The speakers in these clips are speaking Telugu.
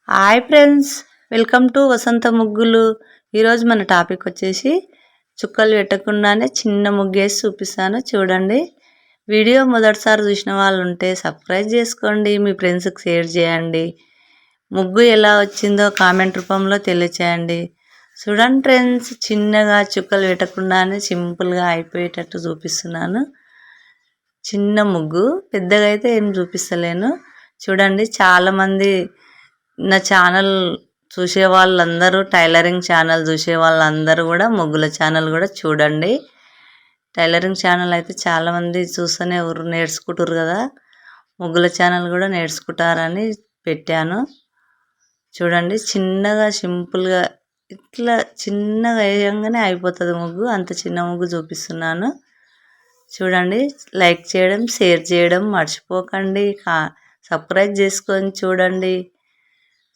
హాయ్ ఫ్రెండ్స్, వెల్కమ్ టు వసంత ముగ్గులు. ఈరోజు మన టాపిక్ వచ్చేసి చుక్కలు పెట్టకుండానే చిన్న ముగ్గేసి చూపిస్తాను చూడండి. వీడియో మొదటిసారి చూసిన వాళ్ళు ఉంటే సబ్స్క్రైబ్ చేసుకోండి, మీ ఫ్రెండ్స్కి షేర్ చేయండి. ముగ్గు ఎలా వచ్చిందో కామెంట్ రూపంలో తెలియచేయండి. చూడండి ఫ్రెండ్స్, చిన్నగా చుక్కలు పెట్టకుండానే సింపుల్గా అయిపోయేటట్టు చూపిస్తున్నాను. చిన్న ముగ్గు, పెద్దగా అయితే ఏం చూపిస్తలేను. చూడండి, చాలామంది నా ఛానల్ చూసే వాళ్ళందరూ, టైలరింగ్ ఛానల్ చూసే వాళ్ళందరూ కూడా ముగ్గుల ఛానల్ కూడా చూడండి. టైలరింగ్ ఛానల్ అయితే చాలామంది చూస్తూనే నేర్చుకుంటారు కదా, ముగ్గుల ఛానల్ కూడా నేర్చుకుంటారని పెట్టాను. చూడండి, చిన్నగా సింపుల్గా ఇట్లా చిన్నగా వేయంగానే అయిపోతుంది ముగ్గు. అంత చిన్న ముగ్గు చూపిస్తున్నాను. చూడండి, లైక్ చేయడం, షేర్ చేయడం మర్చిపోకండి. సబ్స్క్రైబ్ చేసుకొని చూడండి.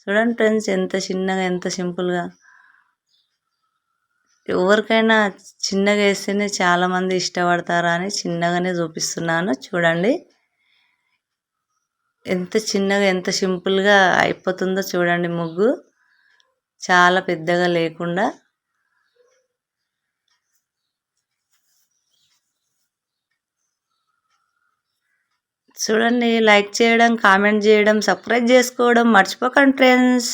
చూడండి ఫ్రెండ్స్, ఎంత చిన్నగా, ఎంత సింపుల్గా. ఎవరికైనా చిన్నగా వేస్తేనే చాలామంది ఇష్టపడతారా అని చిన్నగానే చూపిస్తున్నాను. చూడండి, ఎంత చిన్నగా, ఎంత సింపుల్గా అయిపోతుందో చూడండి ముగ్గు, చాలా పెద్దగా లేకుండా. చూడండి, లైక్ చేయడం, కామెంట్ చేయడం, సబ్స్క్రైబ్ చేసుకోవడం మర్చిపోకండి ఫ్రెండ్స్.